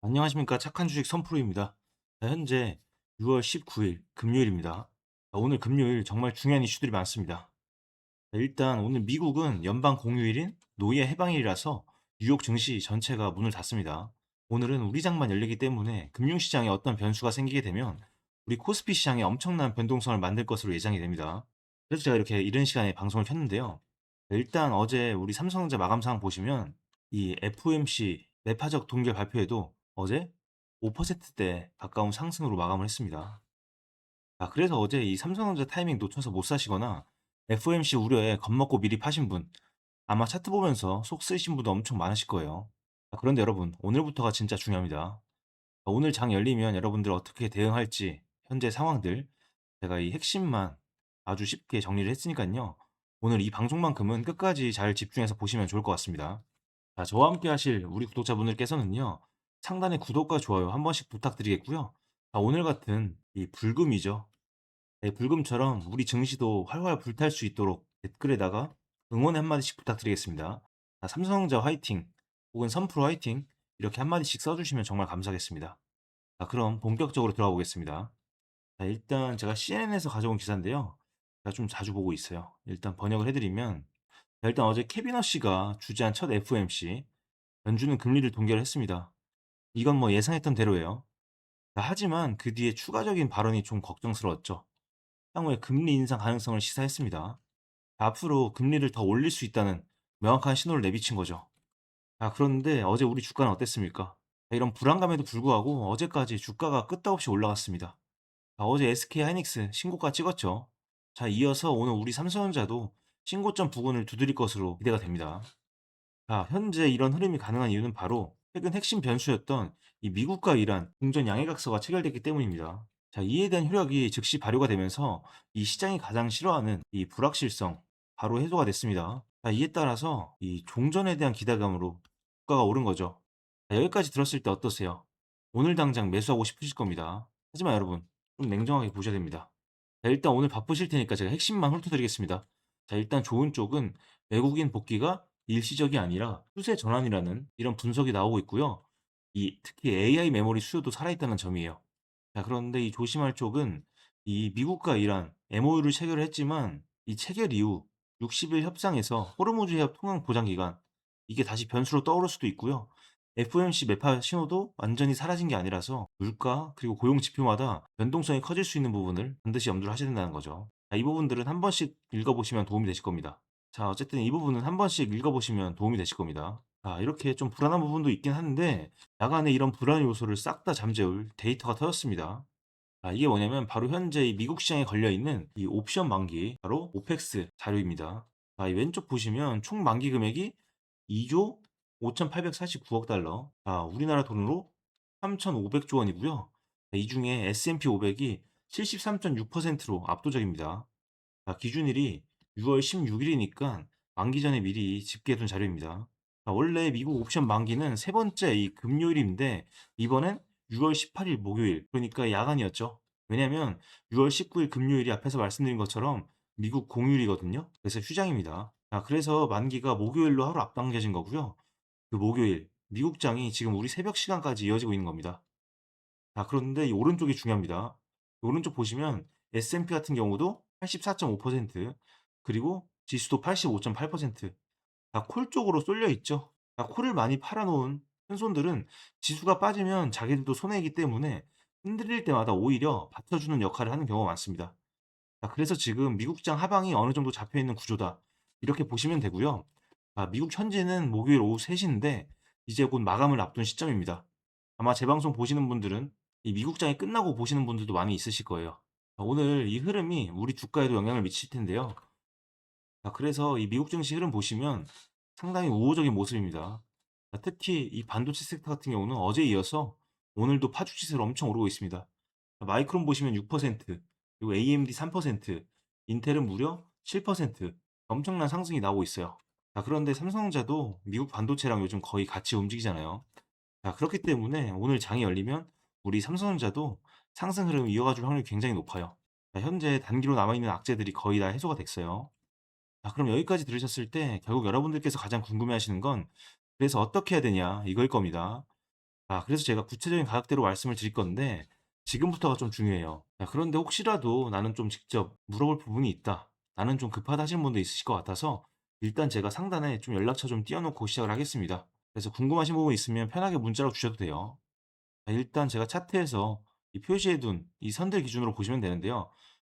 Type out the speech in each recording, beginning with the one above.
안녕하십니까. 착한 주식 선프로입니다. 현재 6월 19일 금요일입니다. 오늘 금요일 정말 중요한 이슈들이 많습니다. 일단 오늘 미국은 연방 공휴일인 노예 해방일이라서 뉴욕 증시 전체가 문을 닫습니다. 오늘은 우리 장만 열리기 때문에 금융시장에 어떤 변수가 생기게 되면 우리 코스피 시장에 엄청난 변동성을 만들 것으로 예상이 됩니다. 그래서 제가 이렇게 이른 시간에 방송을 켰는데요. 일단 어제 우리 삼성전자 마감 상황 보시면 이 FOMC 매파적 동결 발표에도 어제 5%대 가까운 상승으로 마감을 했습니다. 그래서 어제 이 삼성전자 타이밍 놓쳐서 못 사시거나 FOMC 우려에 겁먹고 미리 파신 분, 아마 차트 보면서 속 쓰이신 분도 엄청 많으실 거예요. 그런데 여러분, 오늘부터가 진짜 중요합니다. 오늘 장 열리면 여러분들 어떻게 대응할지, 현재 상황들, 제가 이 핵심만 아주 쉽게 정리를 했으니까요. 오늘 이 방송만큼은 끝까지 잘 집중해서 보시면 좋을 것 같습니다. 저와 함께 하실 우리 구독자분들께서는요. 상단의 구독과 좋아요 한 번씩 부탁드리겠고요. 오늘 같은 이 불금이죠. 네, 불금처럼 우리 증시도 활활 불탈 수 있도록 댓글에다가 응원의 한마디씩 부탁드리겠습니다. 삼성전자 화이팅! 혹은 선프로 화이팅! 이렇게 한마디씩 써주시면 정말 감사하겠습니다. 그럼 본격적으로 들어가 보겠습니다. 일단 제가 CNN에서 가져온 기사인데요. 제가 좀 자주 보고 있어요. 일단 번역을 해드리면, 일단 어제 캐비너 씨가 주재한 첫 FOMC, 연준은 금리를 동결을 했습니다. 이건 뭐 예상했던 대로예요. 하지만 그 뒤에 추가적인 발언이 좀 걱정스러웠죠. 향후에 금리 인상 가능성을 시사했습니다. 앞으로 금리를 더 올릴 수 있다는 명확한 신호를 내비친 거죠. 그런데 어제 우리 주가는 어땠습니까? 이런 불안감에도 불구하고 어제까지 주가가 끄떡없이 올라갔습니다. 어제 SK 하이닉스 신고가 찍었죠. 이어서 오늘 우리 삼성전자도 신고점 부근을 두드릴 것으로 기대가 됩니다. 현재 이런 흐름이 가능한 이유는 바로 최근 핵심 변수였던 이 미국과 이란 공전 양해각서가 체결됐기 때문입니다. 이에 대한 효력이 즉시 발효가 되면서 이 시장이 가장 싫어하는 이 불확실성 바로 해소가 됐습니다. 이에 따라서 이 종전에 대한 기대감으로 주가가 오른 거죠. 여기까지 들었을 때 어떠세요? 오늘 당장 매수하고 싶으실 겁니다. 하지만 여러분, 좀 냉정하게 보셔야 됩니다. 일단 오늘 바쁘실 테니까 제가 핵심만 훑어드리겠습니다. 일단 좋은 쪽은 외국인 복귀가 일시적이 아니라 추세 전환이라는 이런 분석이 나오고 있고요. 특히 AI 메모리 수요도 살아있다는 점이에요. 그런데 이 조심할 쪽은 이 미국과 이란 MOU를 체결을 했지만 이 체결 이후 60일 협상에서 호르무즈 해협 통행 보장 기간 이게 다시 변수로 떠오를 수도 있고요. FOMC 매파 신호도 완전히 사라진 게 아니라서 물가 그리고 고용 지표마다 변동성이 커질 수 있는 부분을 반드시 염두를 하셔야 된다는 거죠. 이 부분들은 한 번씩 읽어보시면 도움이 되실 겁니다. 어쨌든 이 부분은 한 번씩 읽어보시면 도움이 되실 겁니다. 이렇게 좀 불안한 부분도 있긴 한데 야간에 이런 불안 요소를 싹 다 잠재울 데이터가 터졌습니다. 이게 뭐냐면 바로 현재 이 미국 시장에 걸려 있는 이 옵션 만기 바로 오펙스 자료입니다. 이 왼쪽 보시면 총 만기 금액이 2조 5,849억 달러. 우리나라 돈으로 3,500조 원이고요. 이 중에 S&P 500이 73.6%로 압도적입니다. 기준일이 6월 16일이니까 만기 전에 미리 집계해둔 자료입니다. 원래 미국 옵션 만기는 세 번째 이 금요일인데 이번엔 6월 18일 목요일 그러니까 야간이었죠. 왜냐면 6월 19일 금요일이 앞에서 말씀드린 것처럼 미국 공휴일이거든요. 그래서 휴장입니다. 그래서 만기가 목요일로 하루 앞당겨진 거고요. 그 목요일 미국장이 지금 우리 새벽 시간까지 이어지고 있는 겁니다. 그런데 이 오른쪽이 중요합니다. 오른쪽 보시면 S&P 같은 경우도 84.5% 그리고 지수도 85.8%. 콜 쪽으로 쏠려 있죠. 콜을 많이 팔아 놓은 큰손들은 지수가 빠지면 자기들도 손해이기 때문에 흔들릴 때마다 오히려 받쳐주는 역할을 하는 경우가 많습니다. 그래서 지금 미국장 하방이 어느 정도 잡혀 있는 구조다. 이렇게 보시면 되고요. 미국 현지는 목요일 오후 3 시인데 이제 곧 마감을 앞둔 시점입니다. 아마 제 방송 보시는 분들은 이 미국장이 끝나고 보시는 분들도 많이 있으실 거예요. 오늘 이 흐름이 우리 주가에도 영향을 미칠 텐데요. 그래서 이 미국 증시 흐름 보시면 상당히 우호적인 모습입니다. 특히 이 반도체 섹터 같은 경우는 어제에 이어서 오늘도 파죽지세로 엄청 오르고 있습니다. 마이크론 보시면 6%, 그리고 AMD 3%, 인텔은 무려 7% 엄청난 상승이 나오고 있어요. 그런데 삼성전자도 미국 반도체랑 요즘 거의 같이 움직이잖아요. 그렇기 때문에 오늘 장이 열리면 우리 삼성전자도 상승 흐름을 이어가 줄 확률이 굉장히 높아요. 현재 단기로 남아있는 악재들이 거의 다 해소가 됐어요. 그럼 여기까지 들으셨을 때 결국 여러분들께서 가장 궁금해하시는 건 '그래서 어떻게 해야 되냐.' 이거일 겁니다. 그래서 제가 구체적인 가격대로 말씀을 드릴 건데 지금부터가 좀 중요해요. 그런데 혹시라도 나는 좀 직접 물어볼 부분이 있다. 나는 좀 급하다 하시는 분도 있으실 것 같아서 일단 제가 상단에 좀 연락처 좀 띄워 놓고 시작을 하겠습니다. 그래서 궁금하신 부분 있으면 편하게 문자로 주셔도 돼요. 일단 제가 차트에서 이 표시해 둔 이 선들 기준으로 보시면 되는데요.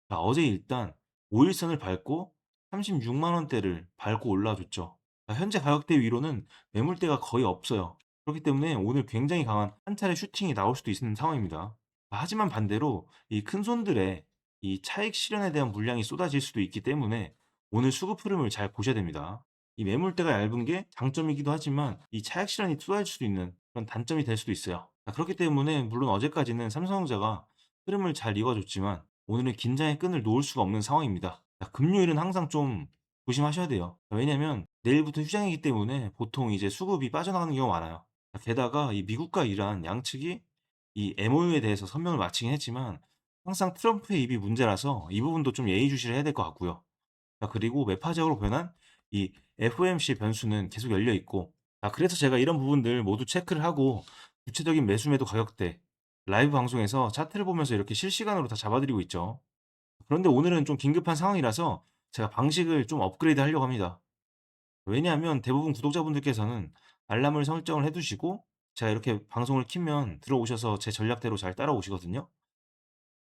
어제 일단 5 일선을 밟고 36만 원대를 밟고 올라와 줬죠. 현재 가격대 위로는 매물대가 거의 없어요. 그렇기 때문에 오늘 굉장히 강한 한 차례 슈팅이 나올 수도 있는 상황입니다. 하지만 반대로 이 큰손들의 이 차익 실현에 대한 물량이 쏟아질 수도 있기 때문에 오늘 수급 흐름을 잘 보셔야 됩니다. 이 매물대가 얇은 게 장점이기도 하지만 이 차익 실현이 쏟아질 수도 있는 그런 단점이 될 수도 있어요. 그렇기 때문에 물론 어제까지는 삼성전자가 흐름을 잘 이어줬지만 오늘은 긴장의 끈을 놓을 수가 없는 상황입니다. 금요일은 항상 좀 조심하셔야 돼요. 왜냐면 내일부터 휴장이기 때문에 보통 이제 수급이 빠져나가는 경우가 많아요. 게다가 이 미국과 이란 양측이 이 MOU에 대해서 선명을 마치긴 했지만 항상 트럼프의 입이 문제라서 이 부분도 좀 예의주시를 해야 될 것 같고요. 그리고 매파적으로 변한 이 FOMC 변수는 계속 열려 있고 그래서 제가 이런 부분들 모두 체크를 하고 구체적인 매수 매도 가격대 라이브 방송에서 차트를 보면서 이렇게 실시간으로 다 잡아 드리고 있죠. 그런데 오늘은 좀 긴급한 상황이라서 제가 방식을 좀 업그레이드 하려고 합니다. 왜냐하면 대부분 구독자분들께서는 알람을 설정을 해 두시고 제가 이렇게 방송을 켜면 들어오셔서 제 전략대로 잘 따라오시거든요.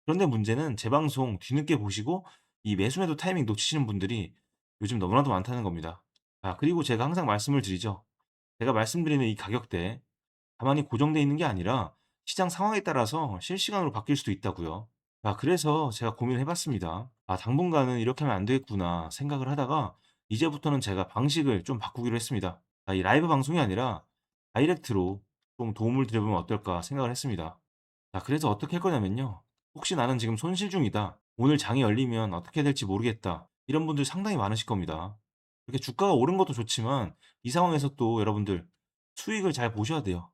그런데 문제는 제 방송 뒤늦게 보시고 이 매수매도 타이밍 놓치시는 분들이 요즘 너무나도 많다는 겁니다. 그리고 제가 항상 말씀을 드리죠. 제가 말씀드리는 이 가격대 가만히 고정되어 있는 게 아니라 시장 상황에 따라서 실시간으로 바뀔 수도 있다고요. 그래서 제가 고민을 해 봤습니다. '당분간은 이렇게 하면 안 되겠구나.' 생각을 하다가 이제부터는 제가 방식을 좀 바꾸기로 했습니다. 이 라이브 방송이 아니라 다이렉트로 좀 도움을 드려보면 어떨까 생각을 했습니다. 그래서 어떻게 할 거냐면요. 혹시 나는 지금 손실 중이다. 오늘 장이 열리면 어떻게 될지 모르겠다. 이런 분들 상당히 많으실 겁니다. 이렇게 주가가 오른 것도 좋지만 이 상황에서 또 여러분들 수익을 잘 보셔야 돼요.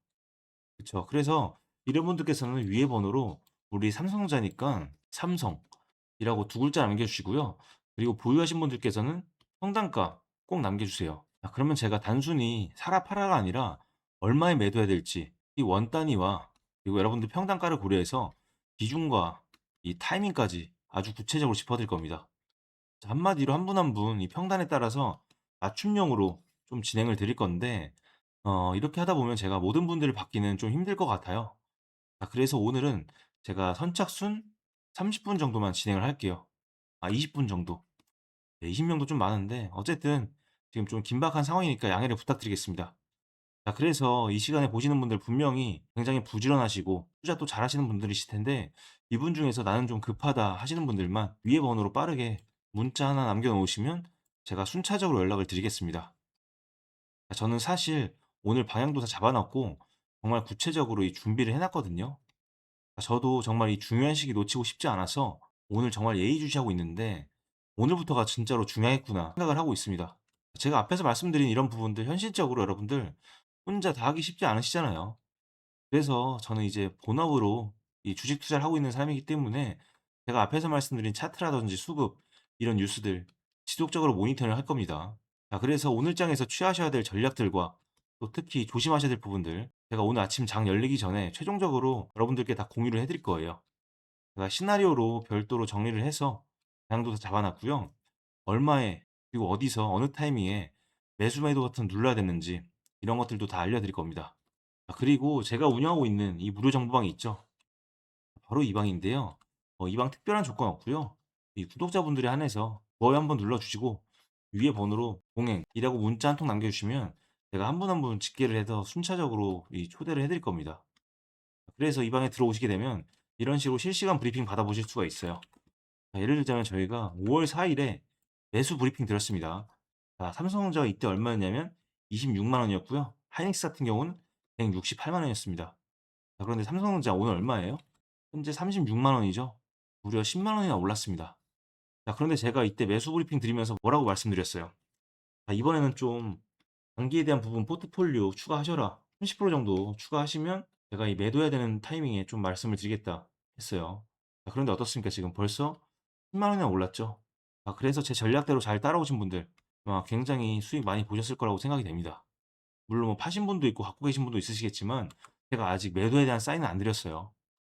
그쵸. 그래서 이런 분들께서는 위에 번호로 우리 삼성전자니까 삼성이라고 두 글자 남겨 주시고요. 그리고 보유하신 분들께서는 평단가 꼭 남겨 주세요. 그러면 제가 단순히 사라 팔아가 아니라 얼마에 매도해야 될지 이 원 단위와 그리고 여러분들 평단가를 고려해서 기준과 이 타이밍까지 아주 구체적으로 짚어 드릴 겁니다. 한마디로 한 분 한 분 이 평단에 따라서 맞춤형으로 좀 진행을 드릴 건데 이렇게 하다 보면 제가 모든 분들을 받기는 좀 힘들 것 같아요. 그래서 오늘은 제가 선착순 30분 정도만 진행을 할게요. 20분 정도. 네 20 명도 좀 많은데 어쨌든 지금 좀 긴박한 상황이니까 양해를 부탁드리겠습니다. 그래서 이 시간에 보시는 분들 분명히 굉장히 부지런하시고 투자 또 잘하시는 분들이실 텐데 이분 중에서 '나는 좀 급하다.' 하시는 분들만 위에 번호로 빠르게 문자 하나 남겨 놓으시면 제가 순차적으로 연락을 드리겠습니다. 저는 사실 오늘 방향도 다 잡아 놨고 정말 구체적으로 이 준비를 해 놨거든요. 저도 정말 이 중요한 시기 놓치고 싶지 않아서 오늘 정말 예의주시하고 있는데 '오늘부터가 진짜로 중요하겠구나.' 생각을 하고 있습니다. 제가 앞에서 말씀드린 이런 부분들 현실적으로 여러분들 혼자 다 하기 쉽지 않으시잖아요. 그래서 저는 이제 본업으로 이 주식 투자를 하고 있는 사람이기 때문에 제가 앞에서 말씀드린 차트라든지 수급 이런 뉴스들 지속적으로 모니터링을 할 겁니다. 그래서 오늘 장에서 취하셔야 될 전략들과 또 특히 조심하셔야 될 부분들 제가 오늘 아침 장 열리기 전에 최종적으로 여러분들께 다 공유를 해 드릴 거예요. 제가 시나리오로 별도로 정리를 해서 방향도 다 잡아 놨고요. 얼마에 그리고 어디서 어느 타이밍에 매수 매도 버튼 눌러야 되는지 이런 것들도 다 알려 드릴 겁니다. 그리고 제가 운영하고 있는 이 무료 정보방이 있죠. 바로 이 방인데요. 이 방 특별한 조건 없고요. 이 구독자분들에 한해서 좋아요 한번 눌러 주시고 위에 번호로 "동행이라고 문자 한 통 남겨 주시면 제가 한 분 한 분 집계를 해서 순차적으로 이 초대를 해 드릴 겁니다. 그래서 이 방에 들어오시게 되면 이런 식으로 실시간 브리핑 받아보실 수가 있어요. 예를 들자면 저희가 5월 4 일에 매수 브리핑 드렸습니다. 삼성전자가 이때 얼마였냐면 26만 원이었고요. 하이닉스 같은 경우는 168만 원이었습니다. 그런데 삼성전자 오늘 얼마예요? 현재 36만 원이죠. 무려 10만 원이나 올랐습니다. 그런데 제가 이때 매수 브리핑 드리면서 뭐라고 말씀드렸어요? 이번에는 좀 단기에 대한 부분 포트폴리오 추가하셔라. 30% 정도 추가하시면 제가 이 매도해야 되는 타이밍에 좀 말씀을 드리겠다 했어요. 그런데 어떻습니까? 지금 벌써 10만 원이나 올랐죠. 그래서 제 전략대로 잘 따라오신 분들 굉장히 수익 많이 보셨을 거라고 생각이 됩니다. 물론 뭐 파신 분도 있고 갖고 계신 분도 있으시겠지만 제가 아직 매도에 대한 사인은 안 드렸어요.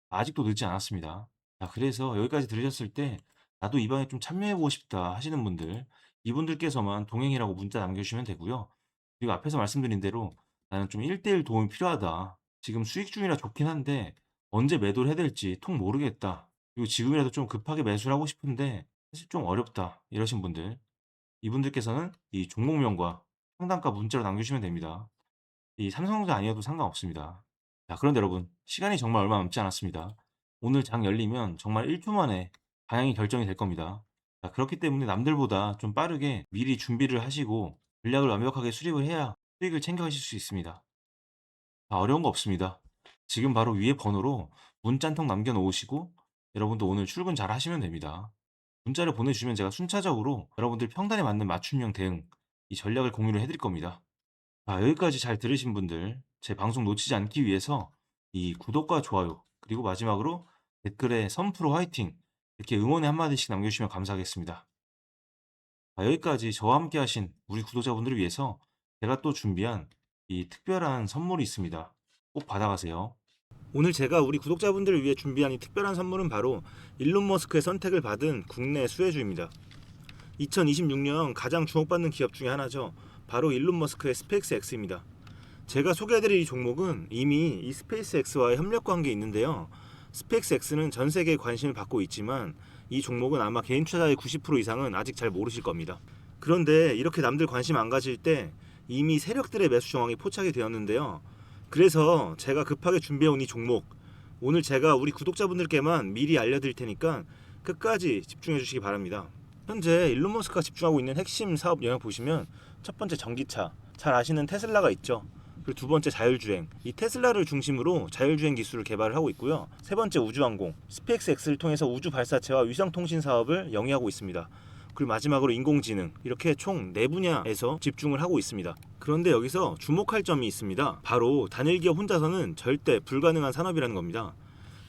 아직도 늦지 않았습니다. 자, 그래서 여기까지 들으셨을 때 나도 이 방에 좀 참여해 보고 싶다 하시는 분들, 이분들께서만 동행이라고 문자 남겨주시면 되고요. 그리고 앞에서 말씀드린 대로 나는 좀 1대1 도움이 필요하다. 지금 수익 중이라 좋긴 한데 언제 매도를 해야 될지 통 모르겠다. 그리고 지금이라도 좀 급하게 매수를 하고 싶은데 사실 좀 어렵다. 이러신 분들, 이분들께서는 이 종목명과 상단가 문자로 남겨주시면 됩니다. 이 삼성전자 아니어도 상관없습니다. 자, 그런데 여러분, 시간이 정말 얼마 남지 않았습니다. 오늘 장 열리면 정말 1초 만에 방향이 결정이 될 겁니다. 자, 그렇기 때문에 남들보다 좀 빠르게 미리 준비를 하시고 전략을 완벽하게 수립을 해야 수익을 챙겨가실 수 있습니다. 자, 어려운 거 없습니다. 지금 바로 위에 번호로 문자 한 통 남겨 놓으시고 여러분도 오늘 출근 잘 하시면 됩니다. 문자를 보내주시면 제가 순차적으로 여러분들 평단에 맞는 맞춤형 대응, 이 전략을 공유를 해드릴 겁니다. 아, 여기까지 잘 들으신 분들, 제 방송 놓치지 않기 위해서 이 구독과 좋아요, 그리고 마지막으로 댓글에 선프로 화이팅! 이렇게 응원의 한마디씩 남겨주시면 감사하겠습니다. 아, 여기까지 저와 함께 하신 우리 구독자분들을 위해서 제가 또 준비한 이 특별한 선물이 있습니다. 꼭 받아가세요. 오늘 제가 우리 구독자분들을 위해 준비한 이 특별한 선물은 바로 일론 머스크의 선택을 받은 국내 수혜주입니다. 2026년 가장 주목받는 기업 중에 하나죠. 바로 일론 머스크의 스페이스X입니다. 제가 소개해드릴 이 종목은 이미 이 스페이스X와의 협력 관계에 있는데요. 스페이스X는 전 세계에 관심을 받고 있지만 이 종목은 아마 개인 투자자의 90% 이상은 아직 잘 모르실 겁니다. 그런데 이렇게 남들 관심 안 가질 때 이미 세력들의 매수 정황이 포착이 되었는데요. 그래서 제가 급하게 준비해온 이 종목, 오늘 제가 우리 구독자분들께만 미리 알려드릴 테니까 끝까지 집중해 주시기 바랍니다. 현재 일론 머스크가 집중하고 있는 핵심 사업 영역 보시면 첫 번째 전기차, 잘 아시는 테슬라가 있죠. 그리고 두 번째 자율주행, 이 테슬라를 중심으로 자율주행 기술을 개발을 하고 있고요. 세 번째 우주항공, 스페이스X를 통해서 우주 발사체와 위성통신 사업을 영위하고 있습니다. 그리고 마지막으로 인공지능, 이렇게 총 4분야에서 집중을 하고 있습니다. 그런데 여기서 주목할 점이 있습니다. 바로 단일 기업 혼자서는 절대 불가능한 산업이라는 겁니다.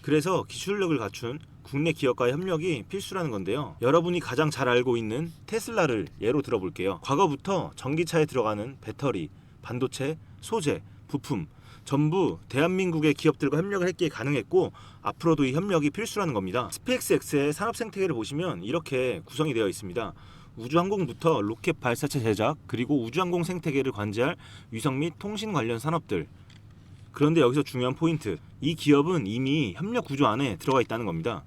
그래서 기술력을 갖춘 국내 기업과의 협력이 필수라는 건데요. 여러분이 가장 잘 알고 있는 테슬라를 예로 들어볼게요. 과거부터 전기차에 들어가는 배터리, 반도체, 소재, 부품 전부 대한민국의 기업들과 협력을 했기에 가능했고 앞으로도 이 협력이 필수라는 겁니다. 스페이스X의 산업 생태계를 보시면 이렇게 구성이 되어 있습니다. 우주항공부터 로켓 발사체 제작, 그리고 우주항공 생태계를 관제할 위성 및 통신 관련 산업들. 그런데 여기서 중요한 포인트, 이 기업은 이미 협력 구조 안에 들어가 있다는 겁니다.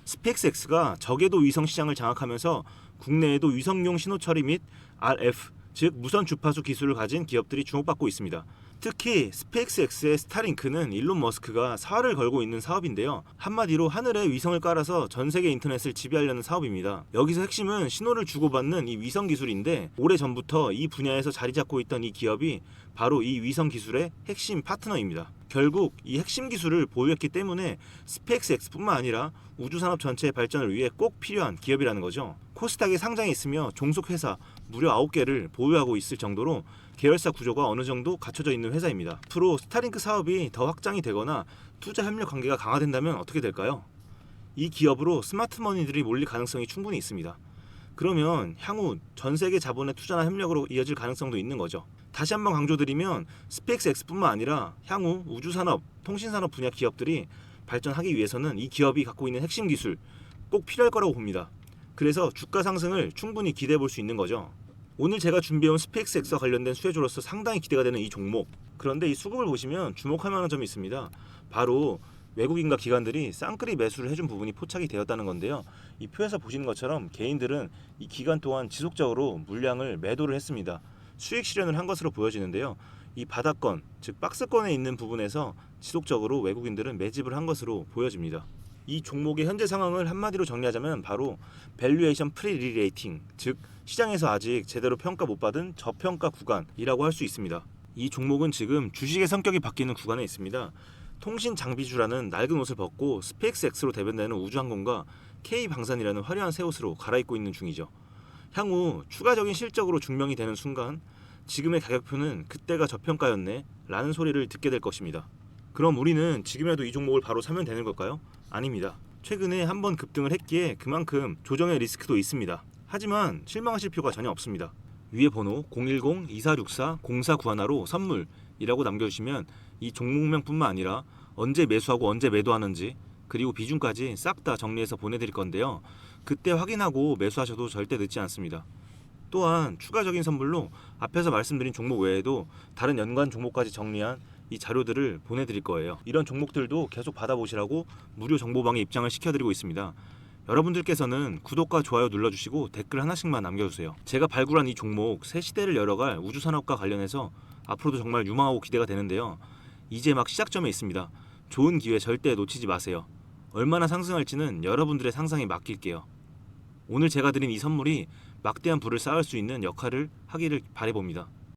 스페이스X가 저궤도 위성 시장을 장악하면서 국내에도 위성용 신호 처리 및 RF, 즉 무선 주파수 기술을 가진 기업들이 주목받고 있습니다. 특히 스페이스X의 스타링크는 일론 머스크가 사활을 걸고 있는 사업인데요. 한마디로 하늘에 위성을 깔아서 전 세계 인터넷을 지배하려는 사업입니다. 여기서 핵심은 신호를 주고받는 이 위성 기술인데 오래전부터 이 분야에서 자리 잡고 있던 이 기업이 바로 이 위성 기술의 핵심 파트너입니다. 결국 이 핵심 기술을 보유했기 때문에 스페이스X뿐만 아니라 우주산업 전체의 발전을 위해 꼭 필요한 기업이라는 거죠. 코스닥에 상장해 있으며 종속회사 무려 9개를 보유하고 있을 정도로 계열사 구조가 어느 정도 갖춰져 있는 회사입니다. 앞으로 스타링크 사업이 더 확장이 되거나 투자 협력 관계가 강화된다면 어떻게 될까요? 이 기업으로 스마트머니들이 몰릴 가능성이 충분히 있습니다. 그러면 향후 전 세계 자본의 투자나 협력으로 이어질 가능성도 있는 거죠. 다시 한번 강조드리면 스페이스X뿐만 아니라 향후 우주산업, 통신산업 분야 기업들이 발전하기 위해서는 이 기업이 갖고 있는 핵심 기술 꼭 필요할 거라고 봅니다. 그래서 주가 상승을 충분히 기대해 볼 수 있는 거죠. 오늘 제가 준비해온 스페이스X와 관련된 수혜주로서 상당히 기대가 되는 이 종목. 그런데 이 수급을 보시면 주목할 만한 점이 있습니다. 바로 외국인과 기관들이 쌍끌이 매수를 해준 부분이 포착이 되었다는 건데요. 이 표에서 보시는 것처럼 개인들은 이 기간 동안 지속적으로 물량을 매도를 했습니다. 수익 실현을 한 것으로 보여지는데요. 이 바닥권, 즉 박스권에 있는 부분에서 지속적으로 외국인들은 매집을 한 것으로 보여집니다. 이 종목의 현재 상황을 한마디로 정리하자면 바로 밸류에이션 프리리레이팅, 즉 시장에서 아직 제대로 평가 못 받은 저평가 구간이라고 할 수 있습니다. 이 종목은 지금 주식의 성격이 바뀌는 구간에 있습니다. 통신 장비주라는 낡은 옷을 벗고 스페이스X로 대변되는 우주항공과 K방산이라는 화려한 새 옷으로 갈아입고 있는 중이죠. 향후 추가적인 실적으로 증명이 되는 순간 지금의 가격표는 그때가 저평가였네 라는 소리를 듣게 될 것입니다. 그럼 우리는 지금이라도 이 종목을 바로 사면 되는 걸까요? 아닙니다. 최근에 한번 급등을 했기에 그만큼 조정의 리스크도 있습니다. 하지만 실망하실 필요가 전혀 없습니다. 위에 번호 010-2464-0491로 선물 이라고 남겨주시면 이 종목명뿐만 아니라 언제 매수하고 언제 매도하는지 그리고 비중까지 싹 다 정리해서 보내드릴 건데요. 그때 확인하고 매수하셔도 절대 늦지 않습니다. 또한 추가적인 선물로 앞에서 말씀드린 종목 외에도 다른 연관 종목까지 정리한 이 자료들을 보내드릴 거예요. 이런 종목들도 계속 받아보시라고 무료 정보방에 입장을 시켜드리고 있습니다. 여러분들께서는 구독과 좋아요 눌러주시고 댓글 하나씩만 남겨주세요. 제가 발굴한 이 종목 새 시대를 열어갈 우주산업과 관련해서 앞으로도 정말 유망하고 기대가 되는데요. 이제 막 시작점에 있습니다. 좋은 기회 절대 놓치지 마세요. 얼마나 상승할지는 여러분들의 상상에 맡길게요. 오늘 제가 드린 이 선물이 막대한 부를 쌓을 수 있는 역할을 하기를 바라봅니다.